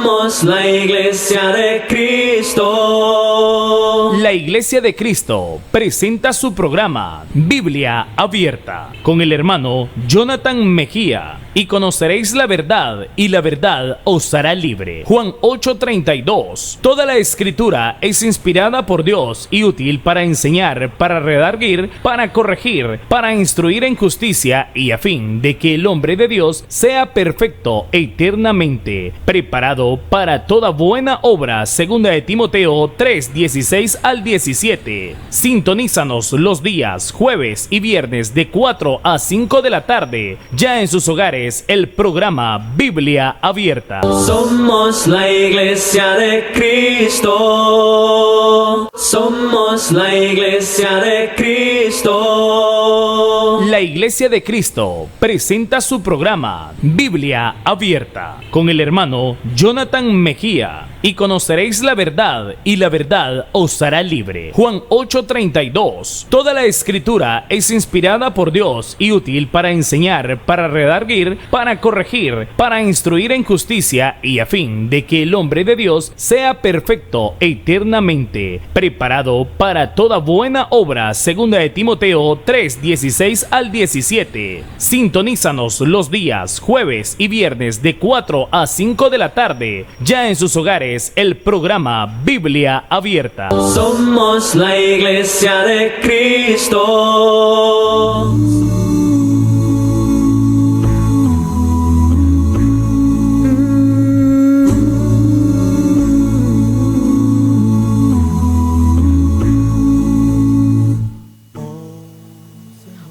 Somos la Iglesia de Cristo. La Iglesia de Cristo presenta su programa Biblia Abierta con el hermano Jonathan Mejía. Y conoceréis la verdad, y la verdad os hará libre. Juan 8:32. Toda la escritura es inspirada por Dios y útil para enseñar, para redarguir, para corregir, para instruir en justicia, y a fin de que el hombre de Dios sea perfecto eternamente, preparado para toda buena obra. Segunda de Timoteo 3:16 al 17. Sintonízanos los días jueves y viernes de 4 a 5 de la tarde, ya en sus hogares, el programa Biblia Abierta. Somos la Iglesia de Cristo. Somos la Iglesia de Cristo. La Iglesia de Cristo presenta su programa Biblia Abierta con el hermano Jonathan Mejía. Y conoceréis la verdad, y la verdad os hará libre. Juan 8:32. Toda la escritura es inspirada por Dios y útil para enseñar, para redarguir, para corregir, para instruir en justicia, y a fin de que el hombre de Dios sea perfecto eternamente, preparado para toda buena obra. Segunda de Timoteo 3:16 al 17. Sintonízanos los días jueves y viernes de 4 a 5 de la tarde, ya en sus hogares, el programa Biblia Abierta. Somos la Iglesia de Cristo.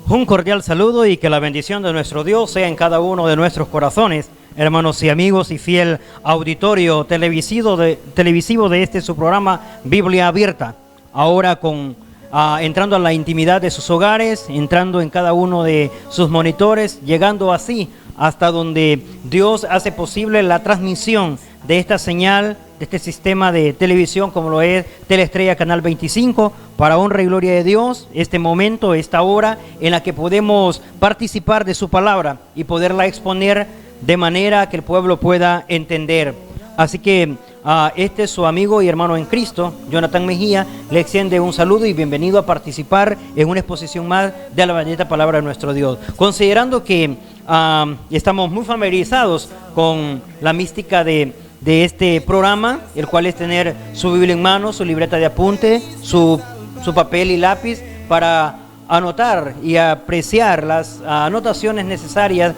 Un cordial saludo y que la bendición de nuestro Dios sea en cada uno de nuestros corazones, hermanos y amigos, y fiel auditorio televisivo de este su programa Biblia Abierta. Ahora entrando a la intimidad de sus hogares, entrando en cada uno de sus monitores, llegando así hasta donde Dios hace posible la transmisión de esta señal, de este sistema de televisión como lo es Teleestrella Canal 25, para honra y gloria de Dios, este momento, esta hora en la que podemos participar de su palabra y poderla exponer de manera que el pueblo pueda entender. Así que este es su amigo y hermano en Cristo, Jonathan Mejía, le extiende un saludo y bienvenido a participar en una exposición más de la bendita palabra de nuestro Dios. Considerando que estamos muy familiarizados con la mística de este programa, el cual es tener su Biblia en mano, su libreta de apunte, su papel y lápiz para anotar y apreciar las anotaciones necesarias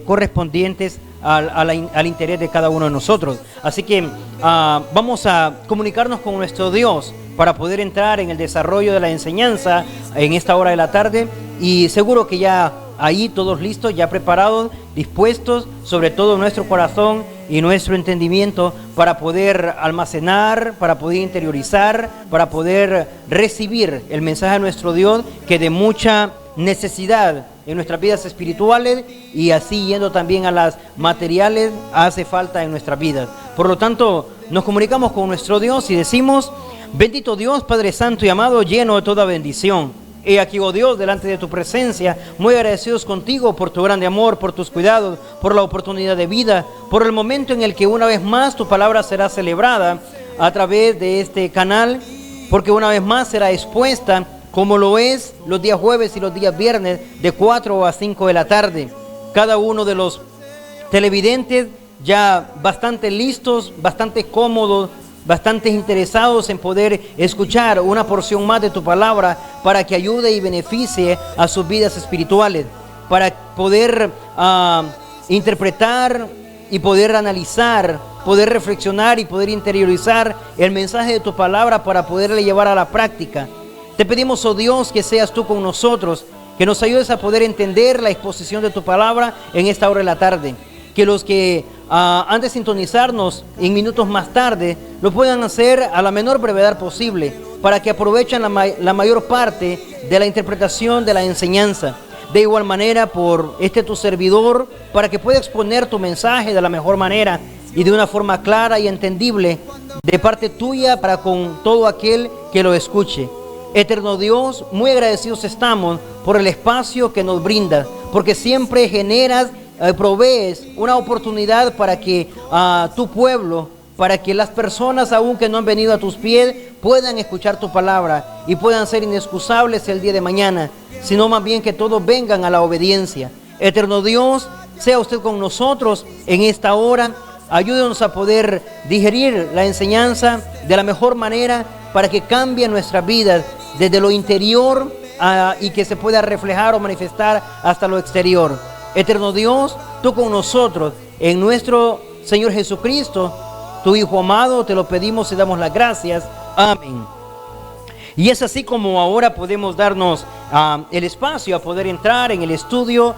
correspondientes al interés de cada uno de nosotros. Así que vamos a comunicarnos con nuestro Dios para poder entrar en el desarrollo de la enseñanza en esta hora de la tarde, y seguro que ya ahí todos listos, ya preparados, dispuestos, sobre todo nuestro corazón y nuestro entendimiento para poder almacenar, para poder interiorizar, para poder recibir el mensaje de nuestro Dios, que de mucha necesidad en nuestras vidas espirituales y así yendo también a las materiales hace falta en nuestras vidas. Por lo tanto, nos comunicamos con nuestro Dios y decimos: bendito Dios, Padre Santo y amado, lleno de toda bendición. He aquí, oh Dios, delante de tu presencia, muy agradecidos contigo por tu grande amor, por tus cuidados, por la oportunidad de vida, por el momento en el que una vez más tu palabra será celebrada a través de este canal, porque una vez más será expuesta, como lo es los días jueves y los días viernes de 4 a 5 de la tarde. Cada uno de los televidentes ya bastante listos, bastante cómodos, bastante interesados en poder escuchar una porción más de tu palabra para que ayude y beneficie a sus vidas espirituales, para poder interpretar y poder analizar, poder reflexionar y poder interiorizar el mensaje de tu palabra para poderle llevar a la práctica. Te pedimos, oh Dios, que seas tú con nosotros, que nos ayudes a poder entender la exposición de tu palabra en esta hora de la tarde. Que los que han de sintonizarnos en minutos más tarde lo puedan hacer a la menor brevedad posible, para que aprovechen la mayor parte de la interpretación de la enseñanza. De igual manera, por tu servidor, para que pueda exponer tu mensaje de la mejor manera y de una forma clara y entendible de parte tuya para con todo aquel que lo escuche. Eterno Dios, muy agradecidos estamos por el espacio que nos brindas, porque siempre generas provees una oportunidad para que tu pueblo, para que las personas aún que no han venido a tus pies puedan escuchar tu palabra y puedan ser inexcusables el día de mañana, sino más bien que todos vengan a la obediencia. Eterno Dios, sea usted con nosotros en esta hora. Ayúdenos a poder digerir la enseñanza de la mejor manera para que cambie nuestras vidas desde lo interior y que se pueda reflejar o manifestar hasta lo exterior. Eterno Dios, tú con nosotros, en nuestro Señor Jesucristo, tu Hijo amado, te lo pedimos y damos las gracias. Amén. Y es así como ahora podemos darnos el espacio a poder entrar en el estudio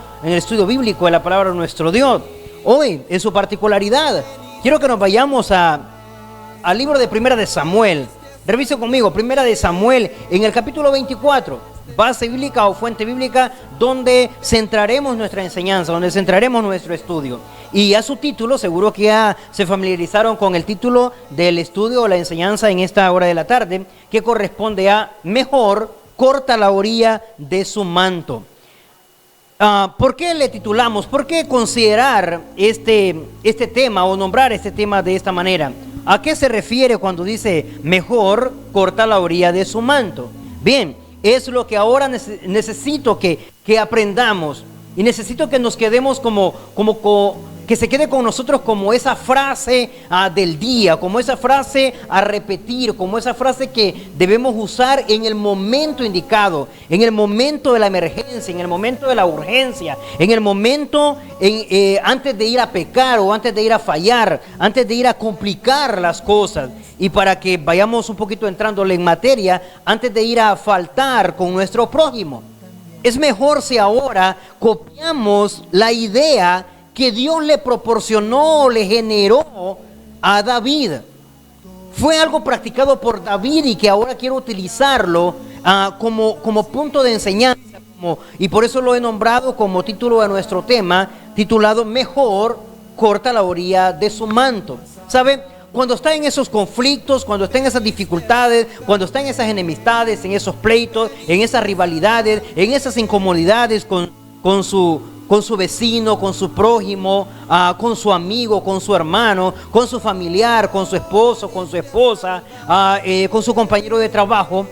bíblico de la palabra de nuestro Dios. Hoy, en su particularidad, quiero que nos vayamos al libro de Primera de Samuel. Revise conmigo, Primera de Samuel, en el capítulo 24, base bíblica o fuente bíblica, donde centraremos nuestra enseñanza, donde centraremos nuestro estudio. Y a su título, seguro que ya se familiarizaron con el título del estudio o la enseñanza en esta hora de la tarde, que corresponde a Mejor corta la orilla de su manto. ¿Por qué le titulamos? ¿Por qué considerar este tema o nombrar este tema de esta manera? ¿A qué se refiere cuando dice mejor corta la orilla de su manto? Bien, es lo que ahora necesito que aprendamos, y necesito que nos quedemos que se quede con nosotros como esa frase del día, como esa frase a repetir, como esa frase que debemos usar en el momento indicado, en el momento de la emergencia, en el momento de la urgencia, en el momento antes de ir a pecar o antes de ir a fallar, antes de ir a complicar las cosas. Y para que vayamos un poquito entrándole en materia, antes de ir a faltar con nuestro prójimo. Es mejor si ahora copiamos la idea que Dios le proporcionó, le generó a David. Fue algo practicado por David y que ahora quiero utilizarlo como punto de enseñanza. Y por eso lo he nombrado como título de nuestro tema, titulado Mejor corta la orilla de su manto. ¿Sabe? Cuando está en esos conflictos, cuando está en esas dificultades, cuando está en esas enemistades, en esos pleitos, en esas rivalidades, en esas incomodidades con su vecino, con su prójimo, con su amigo, con su hermano, con su familiar, con su esposo, con su esposa, con su compañero de trabajo,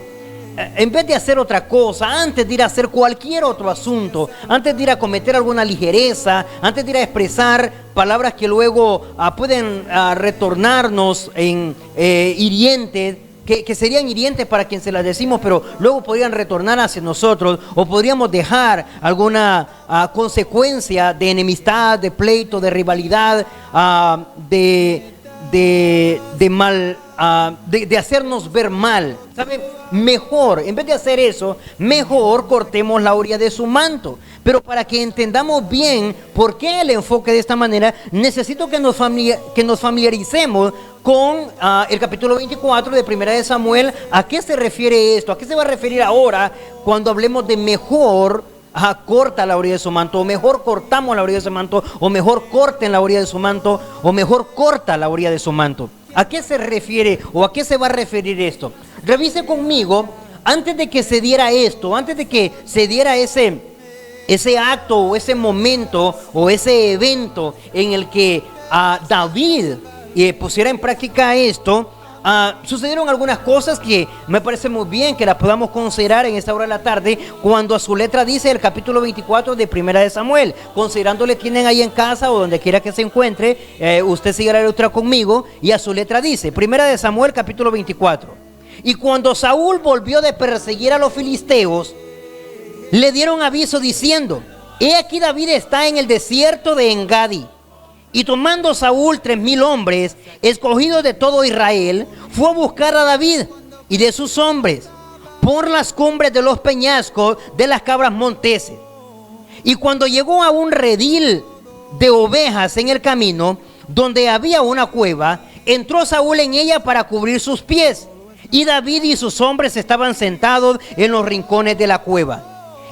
en vez de hacer otra cosa, antes de ir a hacer cualquier otro asunto, antes de ir a cometer alguna ligereza, antes de ir a expresar palabras que luego pueden retornarnos en hirientes, que serían hirientes para quien se las decimos, pero luego podrían retornar hacia nosotros, o podríamos dejar alguna consecuencia de enemistad, de pleito, de rivalidad, de mal, de hacernos ver mal. ¿Sabe? Mejor, en vez de hacer eso, mejor cortemos la orilla de su manto. Pero para que entendamos bien por qué el enfoque de esta manera, necesito que nos familiaricemos con el capítulo 24 de Primera de Samuel. ¿A qué se refiere esto? ¿A qué se va a referir ahora cuando hablemos de mejor corta la orilla de su manto, o mejor cortamos la orilla de su manto, o mejor corten la orilla de su manto, o mejor corta la orilla de su manto? ¿A qué se refiere o a qué se va a referir esto? Revise conmigo, antes de que se diera esto, antes de que se diera ese acto o ese momento o ese evento en el que David pusiera en práctica esto, sucedieron algunas cosas que me parece muy bien que las podamos considerar en esta hora de la tarde, cuando a su letra dice el capítulo 24 de Primera de Samuel. Considerándole, tienen ahí en casa o donde quiera que se encuentre, usted sigue la letra conmigo, y a su letra dice Primera de Samuel capítulo 24: y cuando Saúl volvió de perseguir a los filisteos, le dieron aviso diciendo: he aquí David está en el desierto de Engadi. Y tomando Saúl 3,000 hombres, escogidos de todo Israel, fue a buscar a David y de sus hombres por las cumbres de los peñascos de las cabras monteses. Y cuando llegó a un redil de ovejas en el camino, donde había una cueva, entró Saúl en ella para cubrir sus pies. Y David y sus hombres estaban sentados en los rincones de la cueva.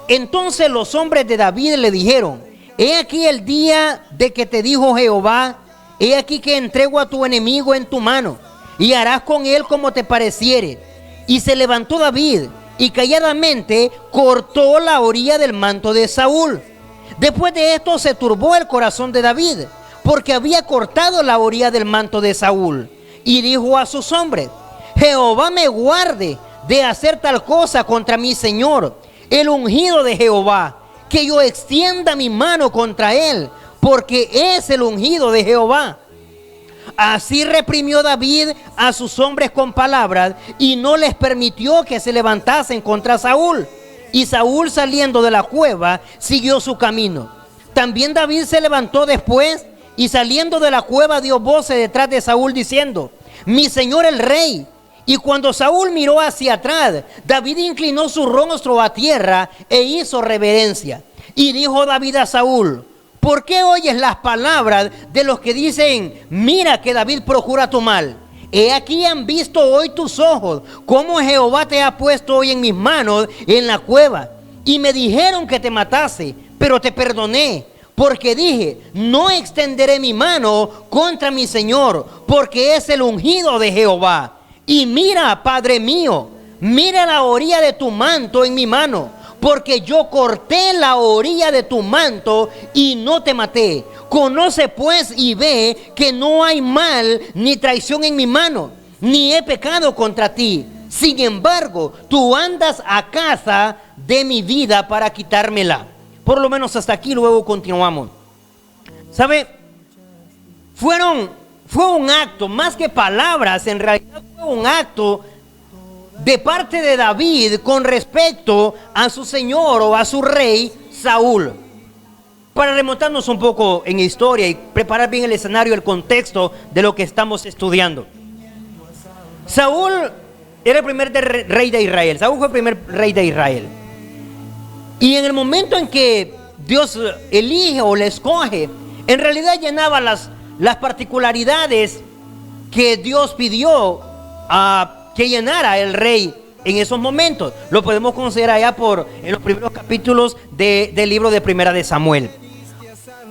Entonces los hombres de David le dijeron: he aquí el día de que te dijo Jehová: he aquí que entrego a tu enemigo en tu mano, y harás con él como te pareciere. Y se levantó David, y calladamente cortó la orilla del manto de Saúl. Después de esto se turbó el corazón de David, porque había cortado la orilla del manto de Saúl. Y dijo a sus hombres: Jehová me guarde de hacer tal cosa contra mi señor, el ungido de Jehová, que yo extienda mi mano contra él, porque es el ungido de Jehová. Así reprimió David a sus hombres con palabras y no les permitió que se levantasen contra Saúl. Y Saúl, saliendo de la cueva, siguió su camino. También David se levantó después y saliendo de la cueva dio voces detrás de Saúl diciendo: mi señor el rey. Y cuando Saúl miró hacia atrás, David inclinó su rostro a tierra e hizo reverencia. Y dijo David a Saúl: ¿por qué oyes las palabras de los que dicen: mira que David procura tu mal? He aquí han visto hoy tus ojos cómo Jehová te ha puesto hoy en mis manos en la cueva. Y me dijeron que te matase, pero te perdoné, porque dije: no extenderé mi mano contra mi Señor, porque es el ungido de Jehová. Y mira, Padre mío, mira la orilla de tu manto en mi mano, porque yo corté la orilla de tu manto y no te maté. Conoce pues y ve que no hay mal ni traición en mi mano, ni he pecado contra ti. Sin embargo, tú andas a caza de mi vida para quitármela. Por lo menos hasta aquí, luego continuamos. ¿Sabe? Fue un acto, más que palabras, en realidad fue un acto de parte de David con respecto a su señor o a su rey Saúl. Para remontarnos un poco en historia y preparar bien el escenario, el contexto de lo que estamos estudiando. Saúl era el primer rey de Israel. Saúl fue el primer rey de Israel. Y en el momento en que Dios elige o le escoge, en realidad llenaba las particularidades que Dios pidió que llenara el rey en esos momentos. Lo podemos considerar ya en los primeros capítulos del libro de Primera de Samuel.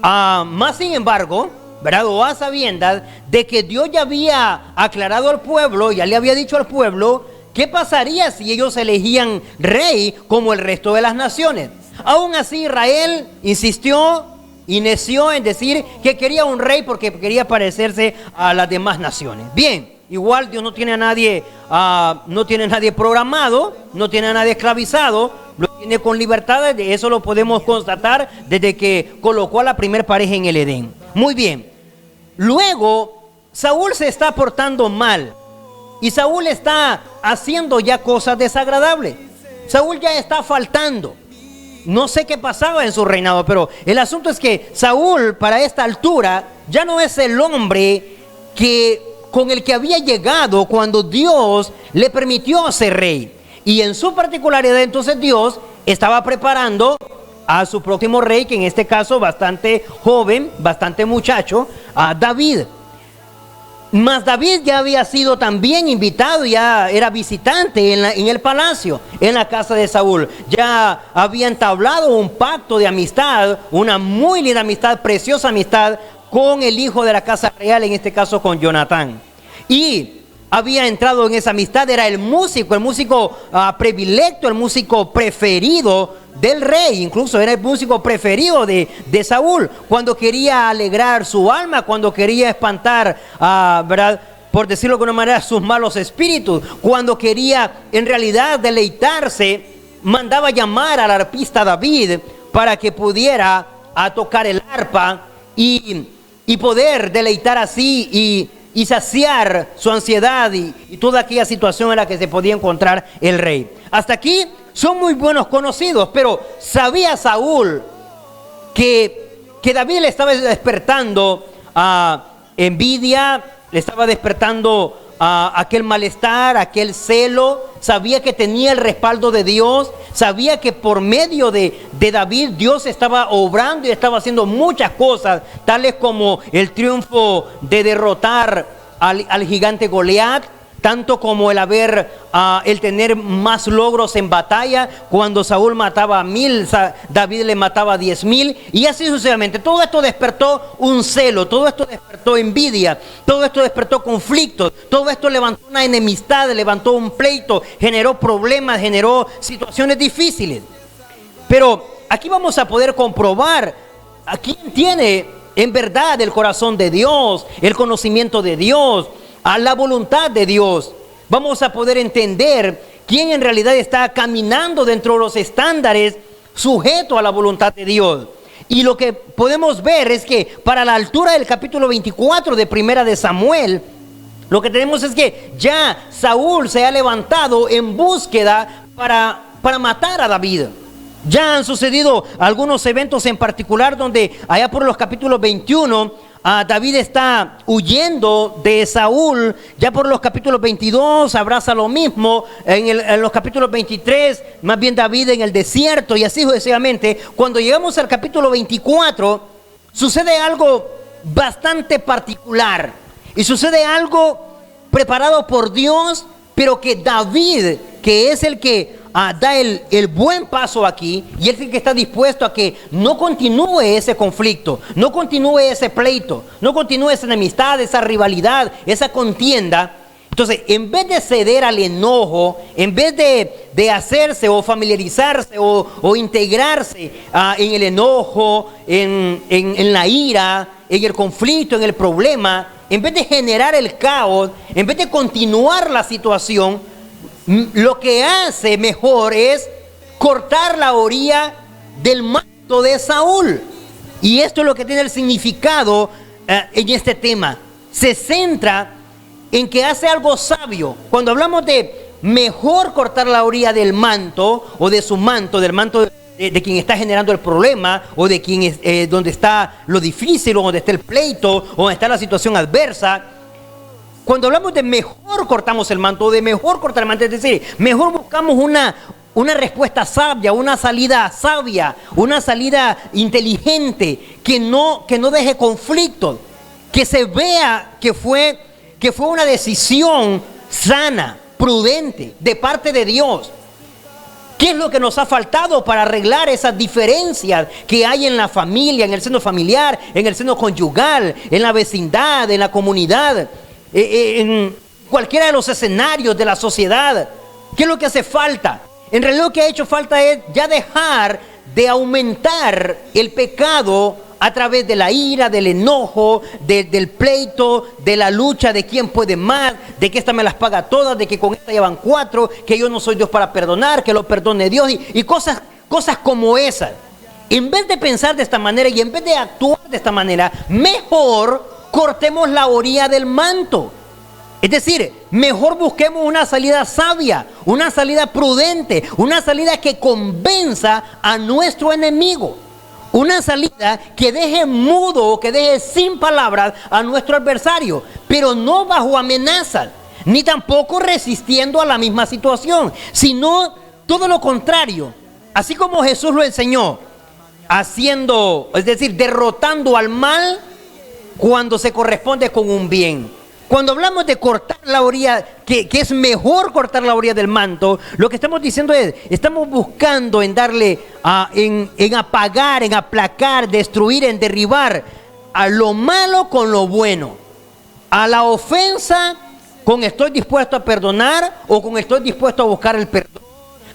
Más sin embargo, ¿verdad? O a sabiendas de que Dios ya había aclarado al pueblo, ya le había dicho al pueblo qué pasaría si ellos elegían rey como el resto de las naciones. Aún así Israel insistió y neció en decir que quería un rey porque quería parecerse a las demás naciones. Bien, igual Dios no tiene a nadie programado, no tiene a nadie esclavizado, lo tiene con libertad. De eso lo podemos constatar desde que colocó a la primer pareja en el Edén. Muy bien, luego Saúl se está portando mal y Saúl está haciendo ya cosas desagradables. Saúl ya está faltando. No sé qué pasaba en su reinado, pero el asunto es que Saúl para esta altura ya no es el hombre con el que había llegado cuando Dios le permitió ser rey. Y en su particularidad entonces Dios estaba preparando a su próximo rey, que en este caso bastante joven, bastante muchacho, a David. Mas David ya había sido también invitado, ya era visitante en el palacio, en la casa de Saúl. Ya había entablado un pacto de amistad, una muy linda amistad, preciosa amistad con el hijo de la casa real, en este caso con Jonatán. Y había entrado en esa amistad, era el músico predilecto, el músico preferido del rey, incluso era el músico preferido de Saúl, cuando quería alegrar su alma, cuando quería espantar, ¿verdad?, por decirlo de alguna manera, sus malos espíritus, cuando quería en realidad deleitarse, mandaba llamar al arpista David para que pudiera tocar el arpa y poder deleitar así y saciar su ansiedad y toda aquella situación en la que se podía encontrar el rey. Hasta aquí son muy buenos conocidos, pero sabía Saúl que David le estaba despertando envidia, le estaba despertando aquel malestar, aquel celo. Sabía que tenía el respaldo de Dios, sabía que por medio de David Dios estaba obrando y estaba haciendo muchas cosas, tales como el triunfo de derrotar al gigante Goliat, tanto como el tener más logros en batalla. Cuando Saúl mataba a 1000, David le mataba a 10,000, y así sucesivamente. Todo esto despertó un celo, todo esto despertó envidia, todo esto despertó conflictos, todo esto levantó una enemistad, levantó un pleito, generó problemas, generó situaciones difíciles. Pero aquí vamos a poder comprobar a quién tiene en verdad el corazón de Dios, el conocimiento de Dios, a la voluntad de Dios. Vamos a poder entender quién en realidad está caminando dentro de los estándares sujeto a la voluntad de Dios. Y lo que podemos ver es que para la altura del capítulo 24 de Primera de Samuel, lo que tenemos es que ya Saúl se ha levantado en búsqueda para matar a David. Ya han sucedido algunos eventos en particular donde allá por los capítulos 21 David está huyendo de Saúl. Ya por los capítulos 22 abraza lo mismo. En los capítulos 23 más bien David en el desierto y así sucesivamente. Cuando llegamos al capítulo 24 sucede algo bastante particular y sucede algo preparado por Dios, pero que David, que es el que da el buen paso aquí, y es el que está dispuesto a que no continúe ese conflicto, no continúe ese pleito, no continúe esa enemistad, esa rivalidad, esa contienda. Entonces, en vez de ceder al enojo, en vez de hacerse o familiarizarse o integrarse en el enojo, en la ira, en el conflicto, en el problema, en vez de generar el caos, en vez de continuar la situación, lo que hace mejor es cortar la orilla del manto de Saúl. Y esto es lo que tiene el significado en este tema. Se centra en que hace algo sabio. Cuando hablamos de mejor cortar la orilla del manto o de su manto, del manto de quien está generando el problema o de quien es, donde está lo difícil o donde está el pleito o donde está la situación adversa. Cuando hablamos de mejor cortamos el manto, de mejor cortar el manto, es decir, mejor buscamos una respuesta sabia, una salida sabia, una salida inteligente, que no deje conflictos, que se vea que fue una decisión sana, prudente, de parte de Dios. ¿Qué es lo que nos ha faltado para arreglar esas diferencias que hay en la familia, en el seno familiar, en el seno conyugal, en la vecindad, en la comunidad? En cualquiera de los escenarios de la sociedad? ¿Qué es lo que hace falta? En realidad lo que ha hecho falta es ya dejar de aumentar el pecado a través de la ira, del enojo, del pleito, de la lucha de quién puede más, de que esta me las paga todas, de que con esta llevan 4, que yo no soy Dios para perdonar, que lo perdone Dios y cosas como esas. En vez de pensar de esta manera y en vez de actuar de esta manera, mejor cortemos la orilla del manto. Es decir, mejor busquemos una salida sabia, una salida prudente, una salida que convenza a nuestro enemigo, una salida que deje mudo, que deje sin palabras a nuestro adversario, pero no bajo amenazas, ni tampoco resistiendo a la misma situación, sino todo lo contrario, así como Jesús lo enseñó, es decir, derrotando al mal cuando se corresponde con un bien. Cuando hablamos de cortar la orilla, que es mejor cortar la orilla del manto, lo que estamos diciendo es, estamos buscando en darle, en apagar, en aplacar, destruir, en derribar a lo malo con lo bueno, a la ofensa con estoy dispuesto a perdonar o con estoy dispuesto a buscar el perdón,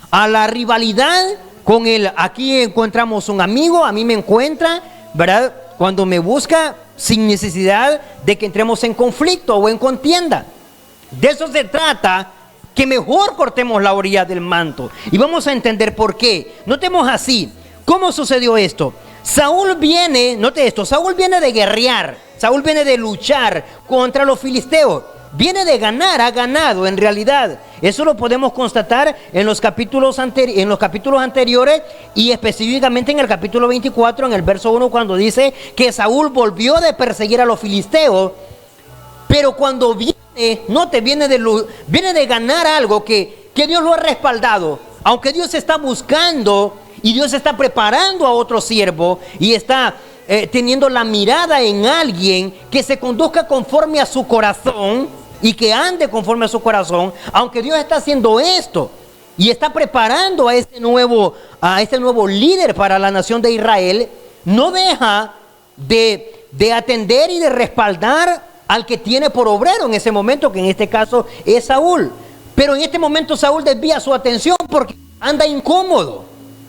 a la rivalidad con el aquí encontramos un amigo, a mí me encuentra, ¿verdad? Cuando me busca sin necesidad de que entremos en conflicto o en contienda. De eso se trata, que mejor cortemos la orilla del manto. Y vamos a entender por qué. Notemos así, ¿cómo sucedió esto? Saúl viene, note esto, Saúl viene de guerrear, Saúl viene de luchar contra los filisteos. Viene de ganar, ha ganado en realidad. Eso lo podemos constatar en los capítulos anteriores y específicamente en el capítulo 24, en el verso 1, cuando dice que Saúl volvió de perseguir a los filisteos. Pero cuando viene de ganar algo que Dios lo ha respaldado. Aunque Dios está buscando y Dios está preparando a otro siervo y está teniendo la mirada en alguien que se conduzca conforme a su corazón y que ande conforme a su corazón, aunque Dios está haciendo esto y está preparando a este nuevo líder para la nación de Israel, no deja de atender y de respaldar al que tiene por obrero en ese momento, que en este caso es Saúl. Pero en este momento Saúl desvía su atención porque anda incómodo.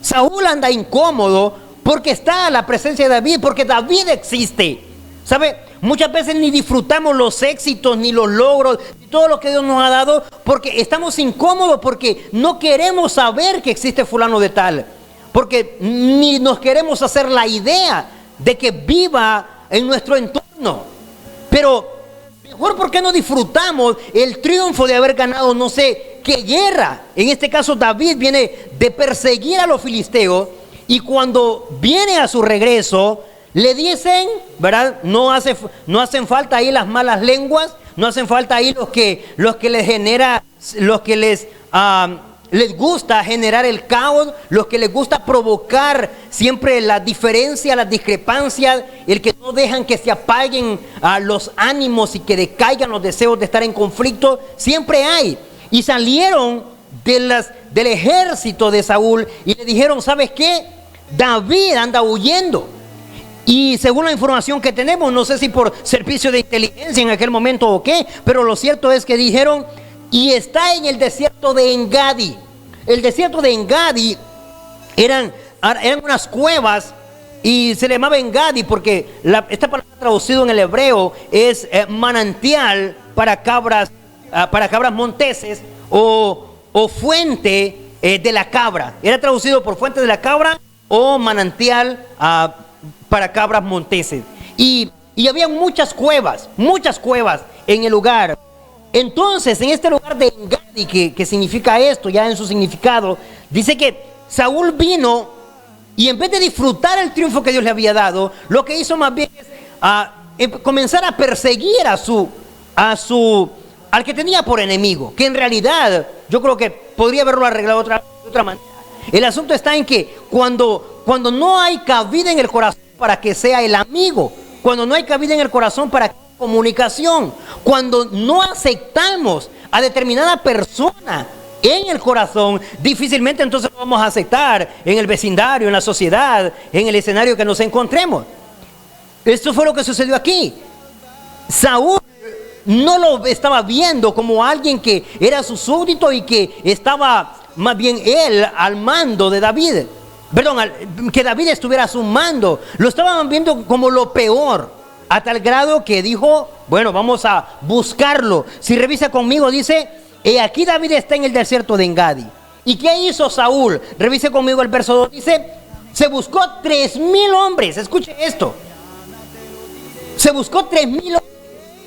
Saúl anda incómodo porque está la presencia de David, porque David existe. ¿Sabe? Muchas veces ni disfrutamos los éxitos, ni los logros, ni todo lo que Dios nos ha dado, porque estamos incómodos, porque no queremos saber que existe fulano de tal, porque ni nos queremos hacer la idea de que viva en nuestro entorno. Pero mejor, ¿por qué no disfrutamos el triunfo de haber ganado no sé qué guerra? En este caso David viene de perseguir a los filisteos, y cuando viene a su regreso le dicen, ¿verdad? No hacen falta ahí las malas lenguas, no hacen falta ahí los que les genera, los que les gusta generar el caos, los que les gusta provocar siempre la diferencia, las discrepancias, el que no dejan que se apaguen los ánimos y que decaigan los deseos de estar en conflicto, siempre hay. Y salieron del ejército de Saúl y le dijeron, ¿sabes qué? David anda huyendo. Y según la información que tenemos, no sé si por servicio de inteligencia en aquel momento o qué, pero lo cierto es que dijeron, y está en el desierto de Engadi. El desierto de Engadi eran unas cuevas, y se le llamaba Engadi porque esta palabra traducido en el hebreo es manantial para cabras monteses, o fuente de la cabra. Era traducido por fuente de la cabra o manantial para cabras monteses. Y había muchas cuevas en el lugar. Entonces, en este lugar de Engadi, que significa esto, ya en su significado, dice que Saúl vino y en vez de disfrutar el triunfo que Dios le había dado, lo que hizo más bien es comenzar a perseguir al que tenía por enemigo, que en realidad yo creo que podría haberlo arreglado de otra manera. El asunto está en que cuando no hay cabida en el corazón para que sea el amigo, cuando no hay cabida en el corazón para comunicación, cuando no aceptamos a determinada persona en el corazón, difícilmente entonces lo vamos a aceptar en el vecindario, en la sociedad, en el escenario que nos encontremos. Esto fue lo que sucedió aquí. Saúl no lo estaba viendo como alguien que era su súbdito y que estaba más bien él al mando de David. Perdón, que David estuviera a su mando. Lo estaban viendo como lo peor, a tal grado que dijo, bueno, vamos a buscarlo. Si revisa conmigo, dice, aquí David está en el desierto de Engadi. ¿Y qué hizo Saúl? Revise conmigo el verso 2, dice, se buscó 3,000 hombres. Escuche esto. Se buscó 3,000 hombres,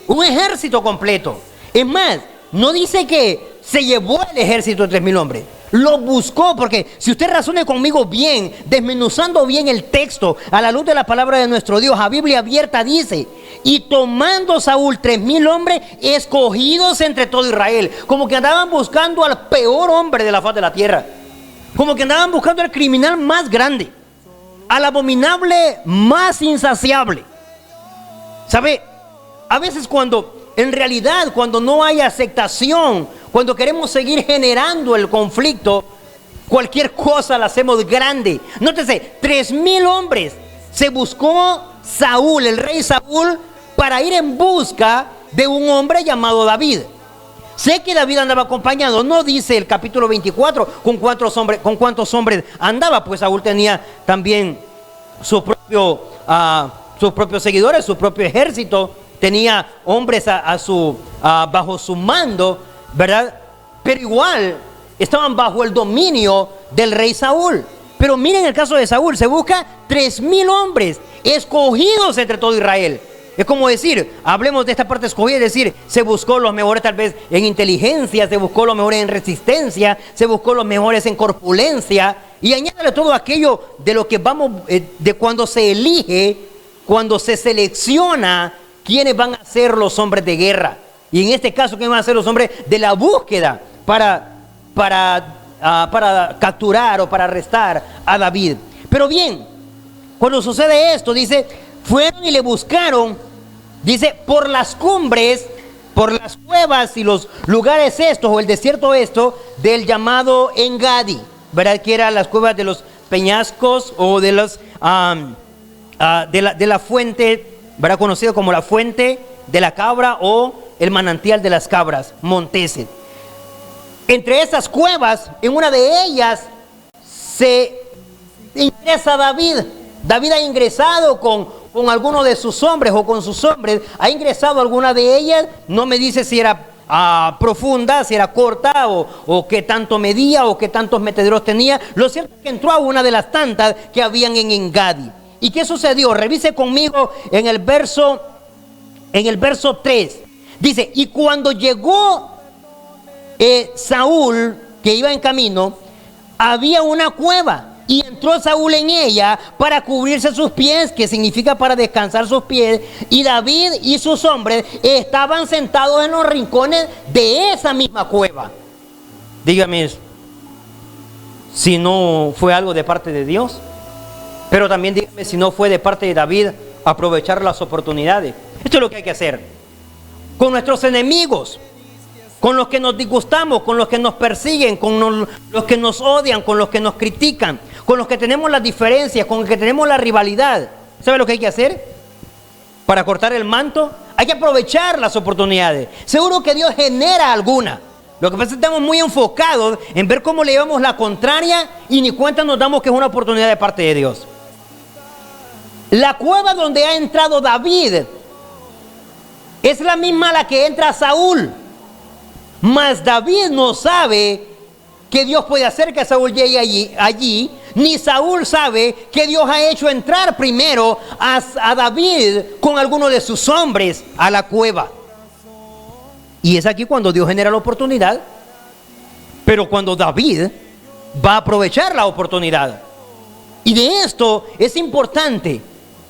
un ejército completo. Es más, no dice que se llevó el ejército de 3,000 hombres. Lo buscó, porque si usted razone conmigo bien, desmenuzando bien el texto a la luz de la palabra de nuestro Dios, a Biblia abierta dice, y tomando Saúl 3,000 hombres escogidos entre todo Israel, como que andaban buscando al peor hombre de la faz de la tierra, como que andaban buscando al criminal más grande, al abominable más insaciable. ¿Sabe? A veces en realidad, cuando no hay aceptación, cuando queremos seguir generando el conflicto, cualquier cosa la hacemos grande. Nótese, 3,000 hombres se buscó Saúl, el rey Saúl, para ir en busca de un hombre llamado David. Sé que David andaba acompañado, no dice el capítulo 24 con cuántos hombres andaba, pues Saúl tenía también sus propios seguidores, su propio ejército. Tenía hombres bajo su mando, ¿verdad? Pero igual estaban bajo el dominio del rey Saúl. Pero miren el caso de Saúl, se busca 3,000 hombres escogidos entre todo Israel. Es como decir, hablemos de esta parte escogida, es decir, se buscó los mejores tal vez en inteligencia, se buscó los mejores en resistencia, se buscó los mejores en corpulencia, y añádale todo aquello de lo que de cuando se elige, cuando se selecciona quiénes van a ser los hombres de guerra. Y en este caso, ¿quiénes van a ser los hombres de la búsqueda para capturar o para arrestar a David? Pero bien, cuando sucede esto, dice, fueron y le buscaron, dice, por las cumbres, por las cuevas y los lugares estos, o el desierto del llamado Engadi, ¿verdad? Que eran las cuevas de los peñascos o de la fuente, ¿verdad? Conocido como la fuente de la cabra o el manantial de las cabras monteses. Entre esas cuevas, en una de ellas se ingresa David. David ha ingresado con alguno de sus hombres o con sus hombres. Ha ingresado alguna de ellas. No me dice si era profunda, si era corta o qué tanto medía o qué tantos metederos tenía. Lo cierto es que entró a una de las tantas que habían en Engadi. ¿Y qué sucedió? Revise conmigo en el verso 3. Dice, y cuando llegó Saúl, que iba en camino, había una cueva. Y entró Saúl en ella para cubrirse sus pies, que significa para descansar sus pies. Y David y sus hombres estaban sentados en los rincones de esa misma cueva. Dígame si no fue algo de parte de Dios. Pero también dígame si no fue de parte de David aprovechar las oportunidades. Esto es lo que hay que hacer. Con nuestros enemigos, con los que nos disgustamos, con los que nos persiguen, con los que nos odian, con los que nos critican, con los que tenemos las diferencias, con los que tenemos la rivalidad. ¿Sabe lo que hay que hacer? Para cortar el manto, hay que aprovechar las oportunidades. Seguro que Dios genera alguna. Lo que pasa es que estamos muy enfocados en ver cómo le llevamos la contraria y ni cuenta nos damos que es una oportunidad de parte de Dios. La cueva donde ha entrado David es la misma a la que entra Saúl. Mas David no sabe que Dios puede hacer que Saúl llegue allí, ni Saúl sabe que Dios ha hecho entrar primero a David con alguno de sus hombres a la cueva. Y es aquí cuando Dios genera la oportunidad, pero cuando David va a aprovechar la oportunidad. Y de esto es importante,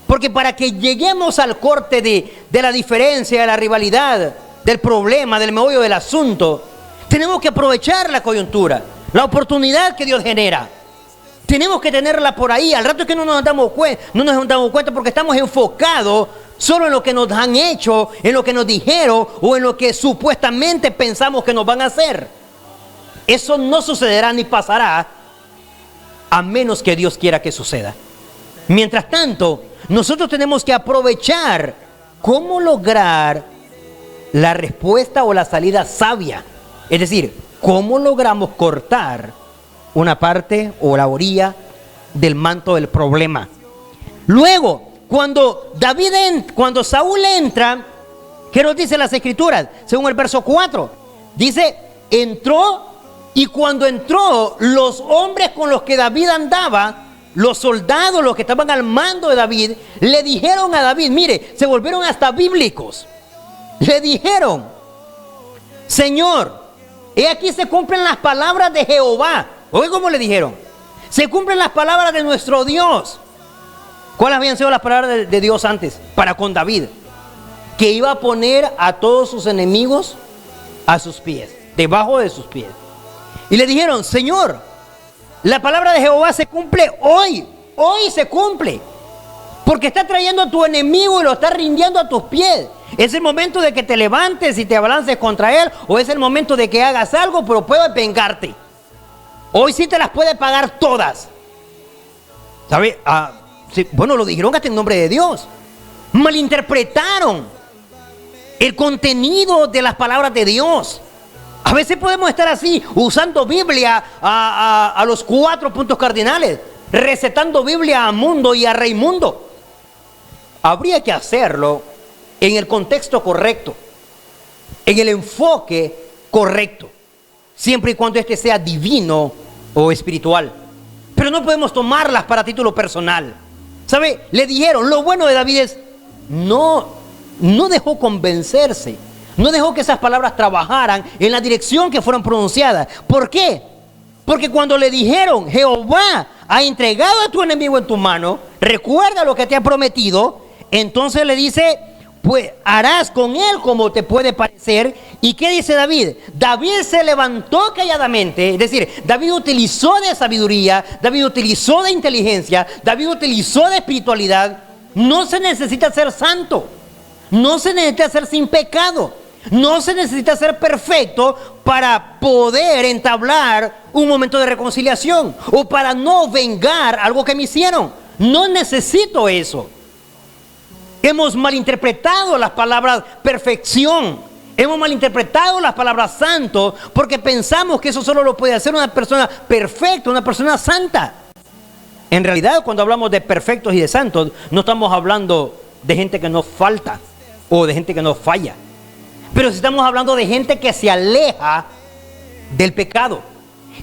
porque para que lleguemos al corte de la diferencia, de la rivalidad, del problema, del meollo del asunto, tenemos que aprovechar la coyuntura, la oportunidad que Dios genera. Tenemos que tenerla por ahí. Al rato es que no nos damos cuenta porque estamos enfocados solo en lo que nos han hecho, en lo que nos dijeron o en lo que supuestamente pensamos que nos van a hacer. Eso no sucederá ni pasará a menos que Dios quiera que suceda. Mientras tanto, nosotros tenemos que aprovechar cómo lograr la respuesta o la salida sabia. Es decir, cómo logramos cortar una parte o la orilla del manto del problema. Luego, cuando Saúl entra, ¿qué nos dice las escrituras? Según el verso 4, dice, entró, y cuando entró, los hombres con los que David andaba, los soldados, los que estaban al mando de David, le dijeron a David, mire, se volvieron hasta bíblicos. Le dijeron, Señor, he aquí se cumplen las palabras de Jehová. Oye, ¿cómo le dijeron? Se cumplen las palabras de nuestro Dios. ¿Cuáles habían sido las palabras de Dios antes? Para con David. Que iba a poner a todos sus enemigos a sus pies, debajo de sus pies. Y le dijeron, Señor, la palabra de Jehová se cumple hoy. Hoy se cumple. Porque está trayendo a tu enemigo y lo está rindiendo a tus pies. ¿Es el momento de que te levantes y te abalances contra él? ¿O es el momento de que hagas algo, pero puedes vengarte? Hoy sí te las puede pagar todas. ¿Sabe? Sí, bueno, lo dijeron hasta en nombre de Dios. Malinterpretaron el contenido de las palabras de Dios. A veces podemos estar así, usando Biblia a los 4 puntos cardinales, recetando Biblia a mundo y a Raimundo. Habría que hacerlo en el contexto correcto, en el enfoque correcto, siempre y cuando este sea divino o espiritual. Pero no podemos tomarlas para título personal. ¿Sabe? Le dijeron, lo bueno de David es, no dejó convencerse, no dejó que esas palabras trabajaran en la dirección que fueron pronunciadas. ¿Por qué? Porque cuando le dijeron, Jehová ha entregado a tu enemigo en tu mano, recuerda lo que te ha prometido, entonces le dice, pues harás con él como te puede parecer. ¿Y qué dice David? David se levantó calladamente, es decir, David utilizó de sabiduría, David utilizó de inteligencia, David utilizó de espiritualidad. No se necesita ser santo, no se necesita ser sin pecado, no se necesita ser perfecto para poder entablar un momento de reconciliación o para no vengar algo que me hicieron. No necesito eso. Hemos malinterpretado las palabras perfección, hemos malinterpretado las palabras santo, porque pensamos que eso solo lo puede hacer una persona perfecta, una persona santa. En realidad, cuando hablamos de perfectos y de santos, no estamos hablando de gente que no falta o de gente que no falla. Pero sí estamos hablando de gente que se aleja del pecado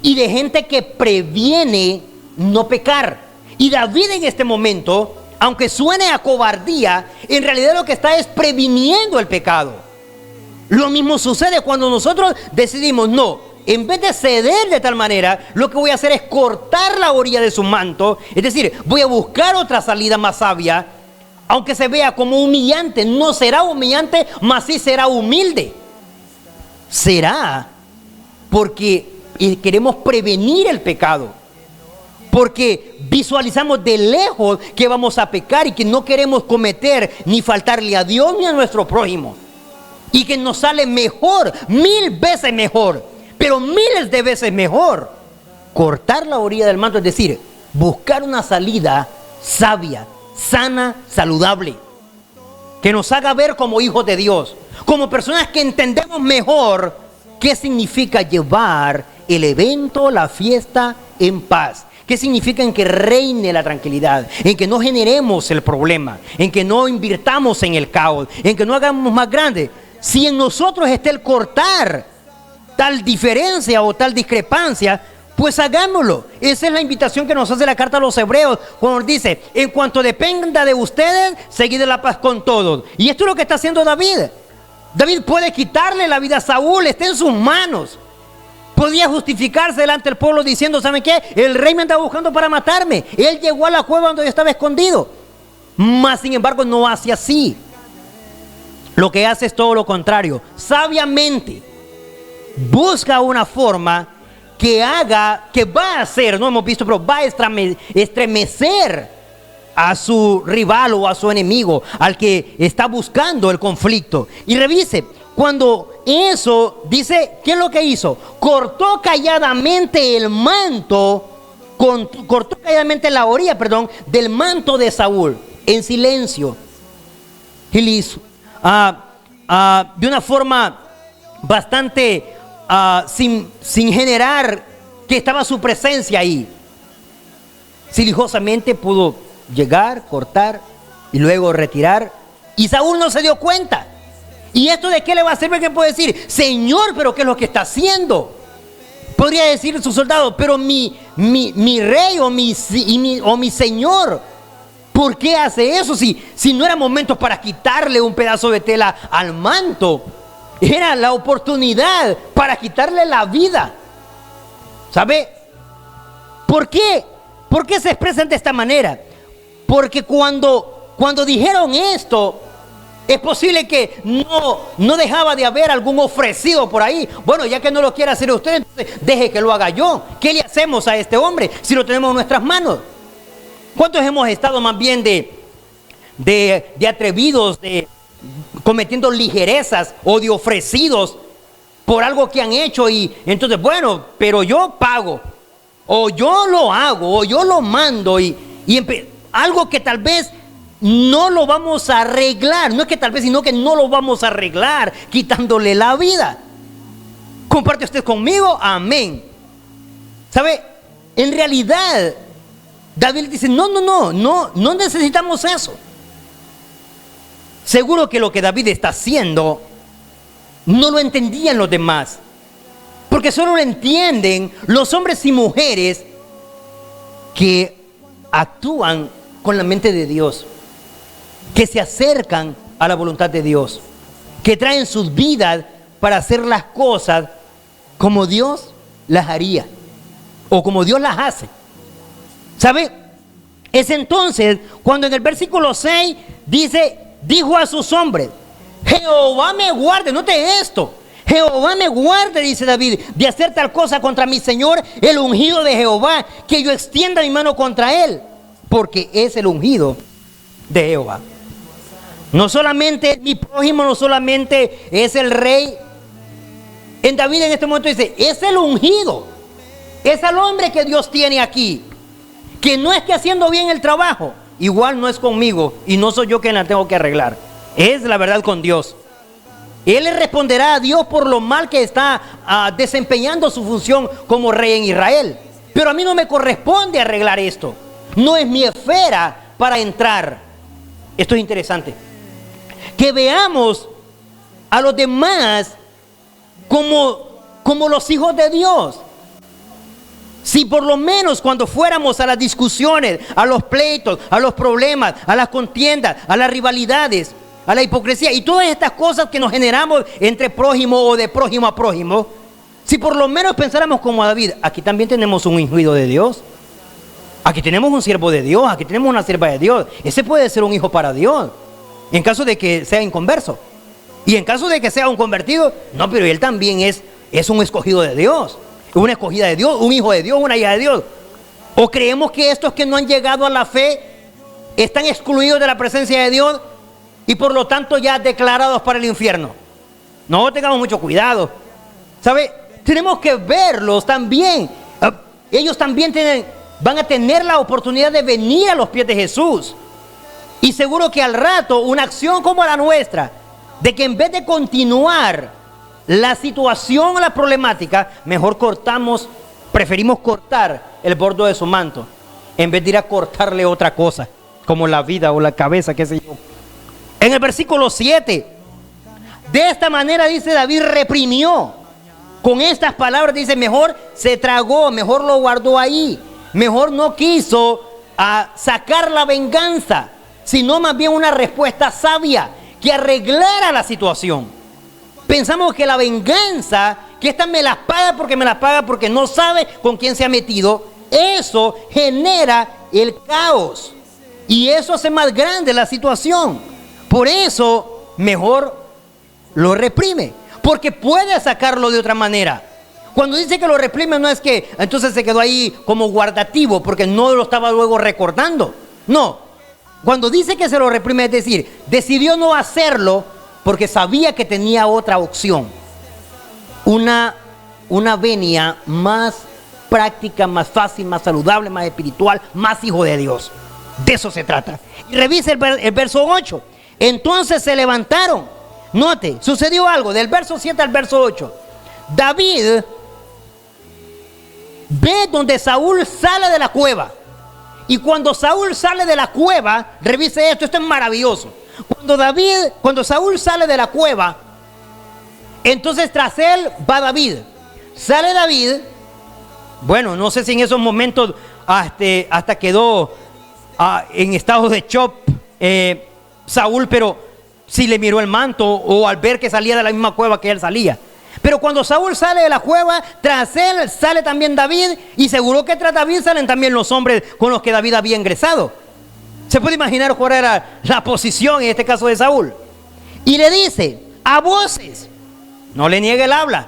y de gente que previene no pecar. Y David en este momento, aunque suene a cobardía, en realidad lo que está es previniendo el pecado. Lo mismo sucede cuando nosotros decidimos, no, en vez de ceder de tal manera, lo que voy a hacer es cortar la orilla de su manto. Es decir, voy a buscar otra salida más sabia, aunque se vea como humillante. No será humillante, mas sí será humilde. Será porque queremos prevenir el pecado, porque visualizamos de lejos que vamos a pecar y que no queremos cometer ni faltarle a Dios ni a nuestro prójimo, y que nos sale mejor, 1000 veces mejor, pero miles de veces mejor, cortar la orilla del manto, es decir, buscar una salida sabia, sana, saludable, que nos haga ver como hijos de Dios, como personas que entendemos mejor qué significa llevar el evento, la fiesta en paz. ¿Qué significa en que reine la tranquilidad? En que no generemos el problema, en que no invirtamos en el caos, en que no hagamos más grande. Si en nosotros está el cortar tal diferencia o tal discrepancia, pues hagámoslo. Esa es la invitación que nos hace la carta a los Hebreos, cuando dice, en cuanto dependa de ustedes, seguid la paz con todos. Y esto es lo que está haciendo David. David puede quitarle la vida a Saúl, está en sus manos. Podía justificarse delante del pueblo diciendo, ¿saben qué? El rey me andaba buscando para matarme. Él llegó a la cueva donde yo estaba escondido. Mas, sin embargo, no hace así. Lo que hace es todo lo contrario. Sabiamente busca una forma que haga, que va a hacer, no hemos visto, pero va a estremecer a su rival o a su enemigo, al que está buscando el conflicto. Y revise, cuando eso dice, ¿qué es lo que hizo? Cortó calladamente el manto, cortó calladamente la orilla, del manto de Saúl, en silencio. Y le hizo de una forma bastante sin generar que estaba su presencia ahí. Silenciosamente pudo llegar, cortar y luego retirar, y Saúl no se dio cuenta. ¿Y esto de qué le va a servir? Que puede decir, Señor, pero ¿qué es lo que está haciendo? Podría decir su soldado, pero mi rey o mi señor, ¿por qué hace eso? Si no era momento para quitarle un pedazo de tela al manto, era la oportunidad para quitarle la vida. ¿Sabe? ¿Por qué? ¿Por qué se expresan de esta manera? Porque cuando dijeron esto, es posible que no dejaba de haber algún ofrecido por ahí. Bueno, ya que no lo quiere hacer usted, entonces deje que lo haga yo. ¿Qué le hacemos a este hombre si lo tenemos en nuestras manos? ¿Cuántos hemos estado más bien de atrevidos, cometiendo ligerezas o de ofrecidos por algo que han hecho? Y entonces, bueno, pero yo pago, o yo lo hago, o yo lo mando, algo que tal vez no lo vamos a arreglar. No es que tal vez, sino que no lo vamos a arreglar quitándole la vida. ¿Comparte usted conmigo? Amén. ¿Sabe? En realidad, David dice, no necesitamos eso. Seguro que lo que David está haciendo no lo entendían los demás, porque solo lo entienden los hombres y mujeres que actúan con la mente de Dios, que se acercan a la voluntad de Dios, que traen sus vidas para hacer las cosas como Dios las haría o como Dios las hace. ¿Sabe? Es entonces cuando en el versículo 6 dice, dijo a sus hombres, Jehová me guarde, note esto, Jehová me guarde, dice David, de hacer tal cosa contra mi Señor, el ungido de Jehová, que yo extienda mi mano contra él, porque es el ungido de Jehová. No solamente mi prójimo, no solamente es el rey. En David en este momento dice, es el ungido, es el hombre que Dios tiene aquí, que no esté haciendo bien el trabajo, igual no es conmigo y no soy yo quien la tengo que arreglar, es la verdad con Dios. Él le responderá a Dios por lo mal que está desempeñando su función como rey en Israel, pero a mí no me corresponde arreglar esto. no es mi esfera para entrar. Esto es interesante. Que veamos a los demás como los hijos de Dios. Si por lo menos cuando fuéramos a las discusiones, a los pleitos, a los problemas, a las contiendas, a las rivalidades, a la hipocresía y todas estas cosas que nos generamos entre prójimo o de prójimo a prójimo, si por lo menos pensáramos como David, aquí también tenemos un ungido de Dios, aquí tenemos un siervo de Dios, aquí tenemos una sierva de Dios, ese puede ser un hijo para Dios, en caso de que sea inconverso. Y en caso de que sea un convertido, no, pero él también es un escogido de Dios, una escogida de Dios, un hijo de Dios, una hija de Dios. O creemos que estos que no han llegado a la fe están excluidos de la presencia de Dios y por lo tanto ya declarados para el infierno. No, tengamos mucho cuidado. ¿Sabe? Tenemos que verlos también. Ellos también van a tener la oportunidad de venir a los pies de Jesús. Y seguro que al rato una acción como la nuestra, de que en vez de continuar la situación o la problemática, mejor preferimos cortar el borde de su manto, en vez de ir a cortarle otra cosa, como la vida o la cabeza, qué sé yo. En el versículo 7, de esta manera dice David, reprimió. Con estas palabras dice, mejor se tragó, mejor lo guardó ahí, mejor no quiso sacar la venganza, sino más bien una respuesta sabia que arreglara la situación. Pensamos que la venganza, que esta me las paga porque no sabe con quién se ha metido, eso genera el caos y eso hace más grande la situación. Por eso mejor lo reprime, porque puede sacarlo de otra manera. Cuando dice que lo reprime, no es que entonces se quedó ahí como guardativo porque no lo estaba luego recordando. No, cuando dice que se lo reprime, es decir, decidió no hacerlo porque sabía que tenía otra opción, una venia más práctica, más fácil, más saludable, más espiritual, más hijo de Dios. De eso se trata. Y revise el verso 8. Entonces se levantaron. Note, sucedió algo del verso 7 al verso 8. David ve donde Saúl sale de la cueva. Y cuando Saúl sale de la cueva, revise esto es maravilloso. Cuando Saúl sale de la cueva, entonces tras él va David. Sale David, bueno, no sé si en esos momentos hasta quedó en estado de shock Saúl, pero si le miró el manto o al ver que salía de la misma cueva que él salía. Pero cuando Saúl sale de la cueva, tras él sale también David, y seguro que tras David salen también los hombres con los que David había ingresado. Se puede imaginar cuál era la posición en este caso de Saúl. Y le dice a voces, no le niegue el habla,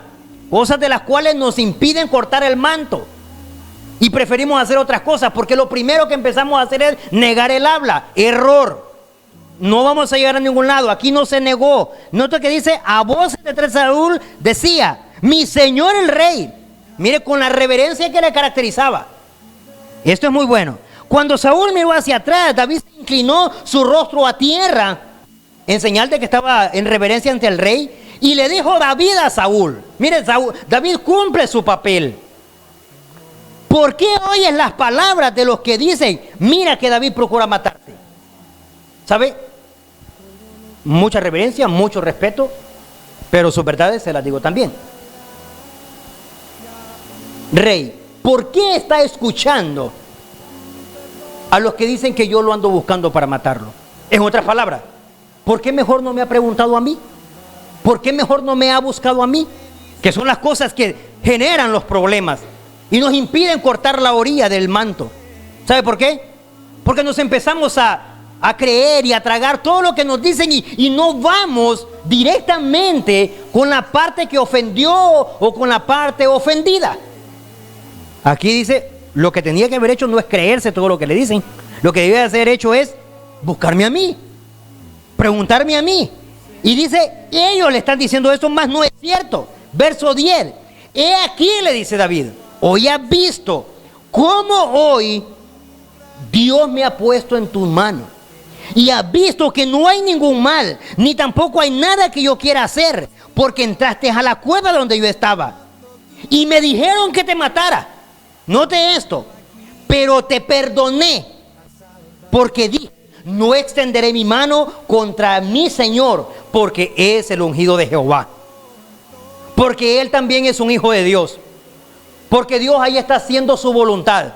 cosas de las cuales nos impiden cortar el manto. Y preferimos hacer otras cosas, porque lo primero que empezamos a hacer es negar el habla. Error. No vamos a llegar a ningún lado. Aquí no se negó. Nota que dice, a voces de Saúl decía, mi señor el rey. Mire, con la reverencia que le caracterizaba. Esto es muy bueno. Cuando Saúl miró hacia atrás, David se inclinó su rostro a tierra, en señal de que estaba en reverencia ante el rey. Y le dijo David a Saúl, mire, David cumple su papel. ¿Por qué oyes las palabras de los que dicen, mira que David procura matarte? ¿Sabe? Mucha reverencia, mucho respeto, pero sus verdades se las digo también. Rey, ¿por qué está escuchando a los que dicen que yo lo ando buscando para matarlo? En otras palabras, ¿por qué mejor no me ha preguntado a mí? ¿Por qué mejor no me ha buscado a mí? Que son las cosas que generan los problemas y nos impiden cortar la orilla del manto. ¿Sabe por qué? Porque nos empezamos a creer y a tragar todo lo que nos dicen y no vamos directamente con la parte que ofendió o con la parte ofendida. Aquí dice, lo que tenía que haber hecho no es creerse todo lo que le dicen. Lo que debía haber hecho es buscarme a mí, preguntarme a mí. Y dice, ellos le están diciendo esto, más no es cierto. Verso 10. He aquí, le dice David, hoy has visto cómo hoy Dios me ha puesto en tus manos. Y has visto que no hay ningún mal, ni tampoco hay nada que yo quiera hacer, porque entraste a la cueva donde yo estaba. Y me dijeron que te matara. Note esto, pero te perdoné porque dije, no extenderé mi mano contra mi Señor, porque es el ungido de Jehová. Porque Él también es un hijo de Dios. Porque Dios ahí está haciendo su voluntad.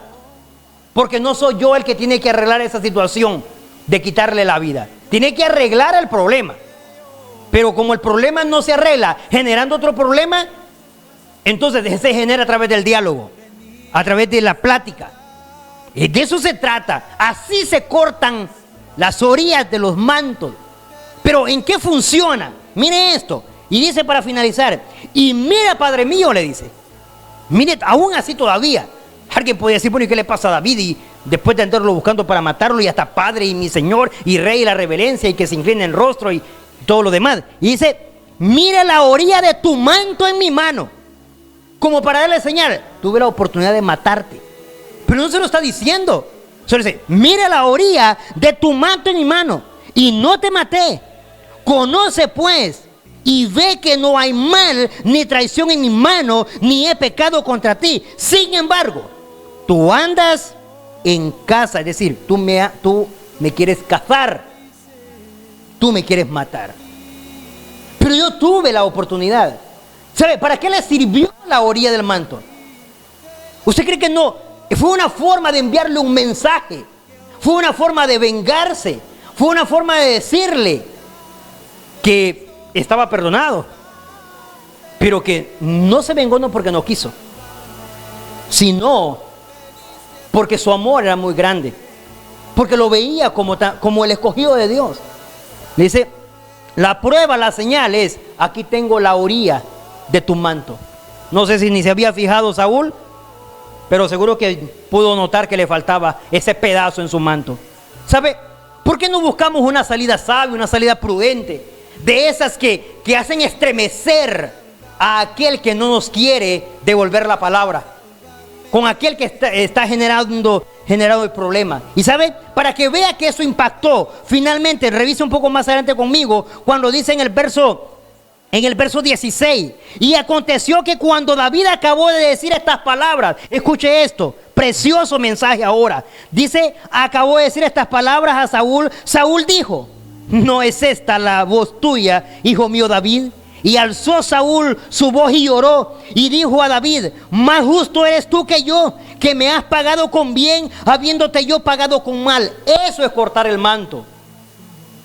Porque no soy yo el que tiene que arreglar esa situación de quitarle la vida. Tiene que arreglar el problema. Pero como el problema no se arregla generando otro problema, entonces se genera a través del diálogo, a través de la plática. Y de eso se trata. Así se cortan las orillas de los mantos. Pero ¿en qué funciona? Mire esto. Y dice para finalizar, y mira, Padre mío, le dice, mire, aún así todavía. Alguien puede decir, bueno, ¿y qué le pasa a David? Y después de andarlo buscando para matarlo, y hasta Padre y mi Señor y Rey y la reverencia, y que se incline el rostro y todo lo demás. Y dice, mira la orilla de tu manto en mi mano, como para darle señal, tuve la oportunidad de matarte. Pero no se lo está diciendo. Solo dice, mira la orilla de tu manto en mi mano, y no te maté. Conoce pues y ve que no hay mal ni traición en mi mano, ni he pecado contra ti. Sin embargo, tú andas en casa, es decir, tú me quieres cazar, tú me quieres matar. Pero yo tuve la oportunidad. ¿Sabe para qué le sirvió la orilla del manto? ¿Usted cree que no? Fue una forma de enviarle un mensaje, fue una forma de vengarse, fue una forma de decirle que estaba perdonado, pero que no se vengó no porque no quiso, sino porque su amor era muy grande, porque lo veía como el escogido de Dios. Le dice, la prueba, la señal es, aquí tengo la orilla de tu manto. No sé si ni se había fijado Saúl, pero seguro que pudo notar que le faltaba ese pedazo en su manto. ¿Sabe? ¿Por qué no buscamos una salida sabia, una salida prudente? De esas que hacen estremecer a aquel que no nos quiere devolver la palabra, con aquel que está generando el problema. Y ¿sabe? Para que vea que eso impactó, finalmente, revise un poco más adelante conmigo, cuando dice en el verso 16, y aconteció que cuando David acabó de decir estas palabras, escuche esto, precioso mensaje ahora, dice, acabó de decir estas palabras a Saúl, Saúl dijo, ¿no es esta la voz tuya, hijo mío David? Y alzó Saúl su voz y lloró, y dijo a David, más justo eres tú que yo, que me has pagado con bien, habiéndote yo pagado con mal. Eso es cortar el manto.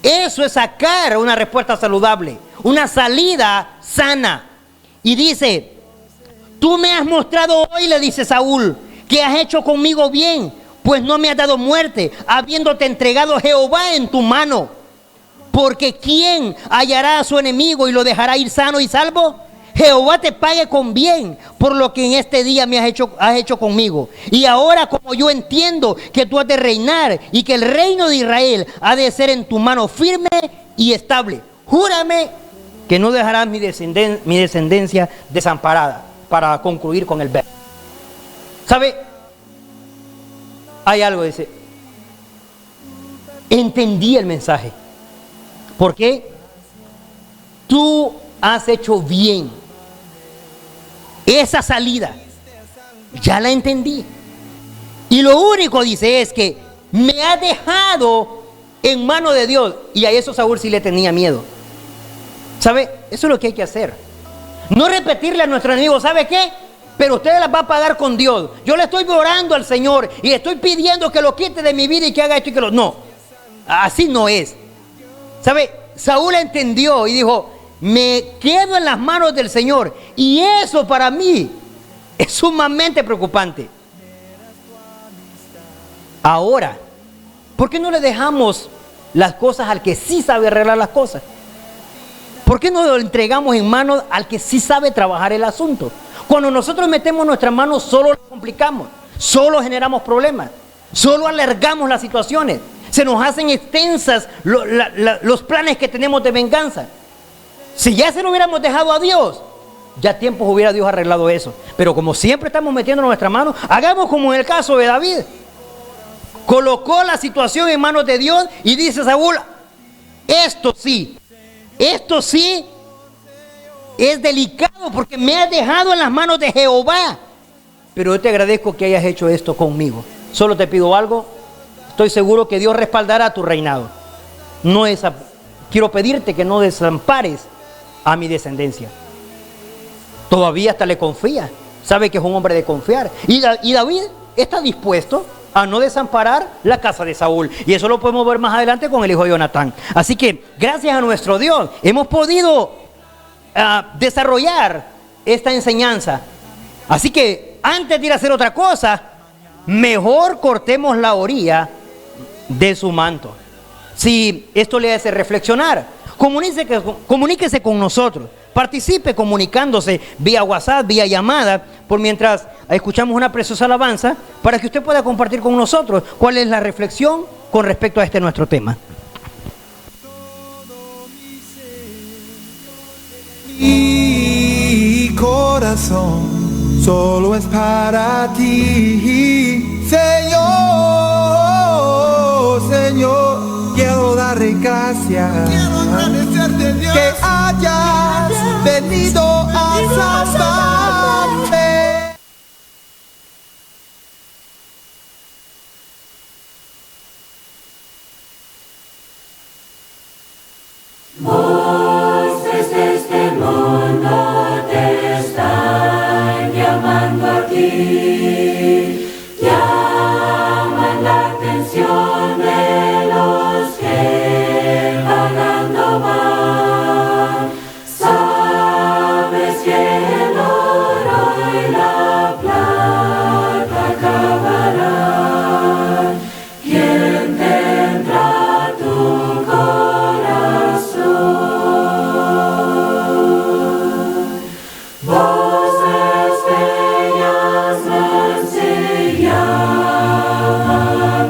Eso es sacar una respuesta saludable, una salida sana. Y dice, tú me has mostrado hoy, le dice Saúl, que has hecho conmigo bien, pues no me has dado muerte, habiéndote entregado Jehová en tu mano. Porque ¿quién hallará a su enemigo y lo dejará ir sano y salvo? Jehová te pague con bien por lo que en este día me has hecho conmigo. Y ahora, como yo entiendo que tú has de reinar y que el reino de Israel ha de ser en tu mano firme y estable, júrame que no dejarás mi descendencia desamparada. Para concluir con el verso, ¿sabe? Hay algo, dice, entendí el mensaje. ¿Por qué? Tú has hecho bien. Esa salida ya la entendí. Y lo único, dice, es que me ha dejado en mano de Dios. Y a eso Saúl sí le tenía miedo. ¿Sabe? Eso es lo que hay que hacer. No repetirle a nuestro enemigo, ¿sabe qué? Pero usted las va a pagar con Dios. Yo le estoy orando al Señor y le estoy pidiendo que lo quite de mi vida y que haga esto y que lo... No, así no es. ¿Sabe? Saúl entendió y dijo, me quedo en las manos del Señor. Y eso para mí es sumamente preocupante. Ahora, ¿por qué no le dejamos las cosas al que sí sabe arreglar las cosas? ¿Por qué no lo entregamos en manos al que sí sabe trabajar el asunto? Cuando nosotros metemos nuestras manos, solo lo complicamos, solo generamos problemas, solo alargamos las situaciones. Se nos hacen extensas los planes que tenemos de venganza. Si ya se lo hubiéramos dejado a Dios, ya tiempos hubiera Dios arreglado eso. Pero como siempre estamos metiendo nuestras manos, hagamos como en el caso de David. Colocó la situación en manos de Dios y dice Saúl, esto sí es delicado porque me has dejado en las manos de Jehová. Pero yo te agradezco que hayas hecho esto conmigo. Solo te pido algo. estoy seguro que Dios respaldará tu reinado. Quiero pedirte que no desampares a mi descendencia. Todavía hasta le confía, sabe que es un hombre de confiar. Y David está dispuesto a no desamparar la casa de Saúl. Y eso lo podemos ver más adelante con el hijo de Jonatán. Así que gracias a nuestro Dios hemos podido desarrollar esta enseñanza. Así que antes de ir a hacer otra cosa, mejor cortemos la orilla de su manto. Si esto le hace reflexionar, comuníquese con nosotros. Participe comunicándose vía WhatsApp, vía llamada, por mientras escuchamos una preciosa alabanza, para que usted pueda compartir con nosotros cuál es la reflexión con respecto a este nuestro tema. Mi corazón solo es para ti, Señor, Señor, quiero darle gracias, quiero agradecerte, Dios, que hayas venido a salvarme. Voces de este mundo te están llamando a ti, llaman la atención de los que pagando van. Sabes que el oro y la plata acabarán. ¿Quién tendrá tu corazón? Voces bellas llaman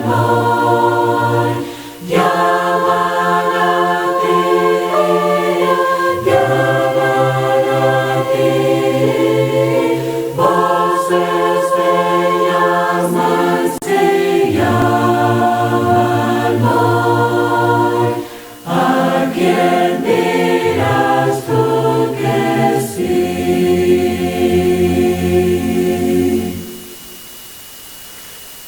hoy, llaman a ti, llaman a ti. Voces bellas llaman hoy, ¿a quién dirás tú que sí?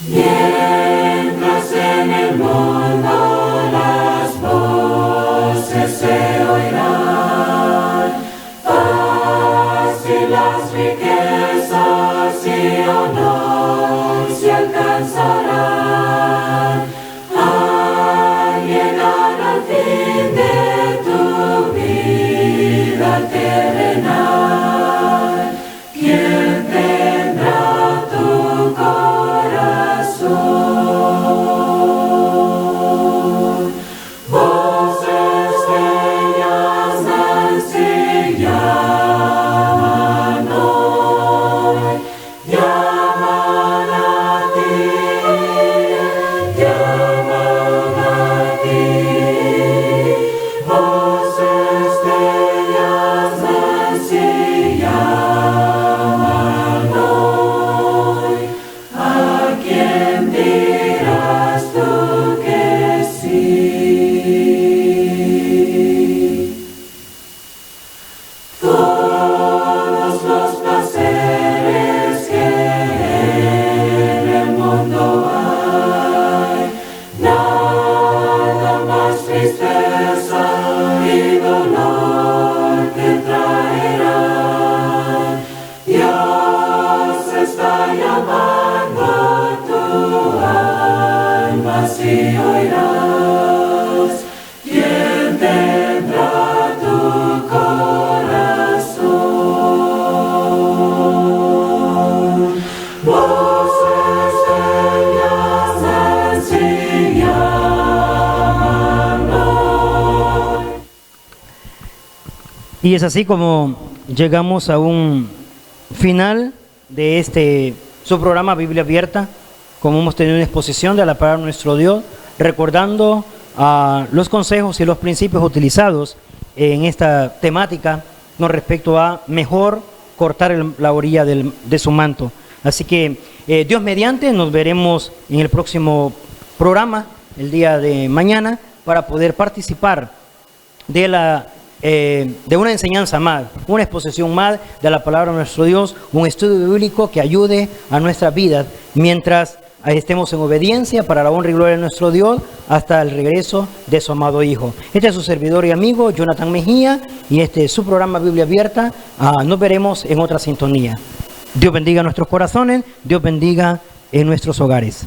Mientras en el mundo las voces se oirán, fácil las riquezas y honor se alcanzarán. Al llegar al fin de tu vida terrenal, ¿quién tendrá tu corazón? Voces bellas llaman hoy, llaman a ti, llaman a ti. Voces bellas llaman hoy, ¿a quién dirás tú que sí? Todos los placeres que en el mundo hay, nada más tristeza y dolor te traerán. Dios está llamando tu alma, si oirás. ¿Quién tendrá tu corazón? Voces bellas llaman hoy. Y es así como llegamos a un final de su programa Biblia Abierta, como hemos tenido una exposición de la palabra de nuestro Dios, recordando los consejos y los principios utilizados en esta temática con respecto a mejor cortar la orilla de su manto. Así que Dios mediante, nos veremos en el próximo programa, el día de mañana, para poder participar de una enseñanza más, una exposición más de la palabra de nuestro Dios, un estudio bíblico que ayude a nuestras vidas mientras estemos en obediencia para la honra y gloria de nuestro Dios hasta el regreso de su amado Hijo. Este es su servidor y amigo Jonathan Mejía y este es su programa Biblia Abierta. Nos veremos en otra sintonía. Dios bendiga nuestros corazones, Dios bendiga en nuestros hogares.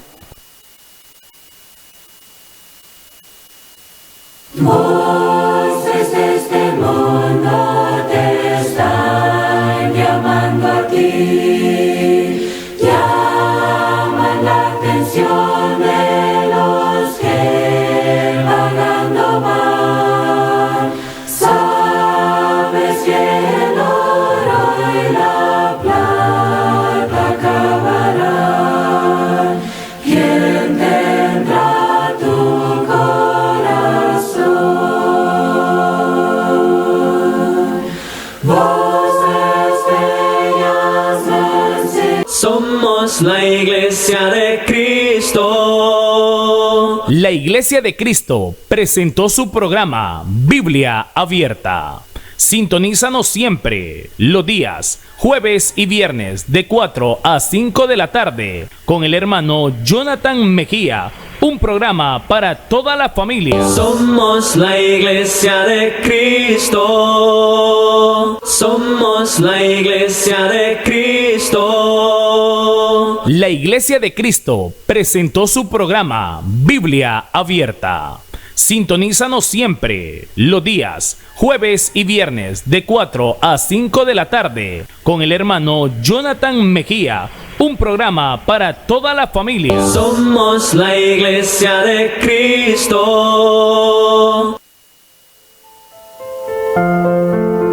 Voces de este mundo te están llamando a ti, llaman la atención de los que vagando van. Sabes que el oro y la plata acabarán. ¿Quién tendrá tu corazón? Somos la iglesia de Cristo. La Iglesia de Cristo presentó su programa Biblia Abierta. Sintonízanos siempre, los días, jueves y viernes, de 4 a 5 de la tarde, con el hermano Jonathan Mejía, un programa para toda la familia. Somos la iglesia de Cristo. Somos la iglesia de Cristo. La Iglesia de Cristo presentó su programa Biblia Abierta. Sintonízanos siempre, los días, jueves y viernes, de 4 a 5 de la tarde, con el hermano Jonathan Mejía, un programa para toda la familia. Somos la iglesia de Cristo.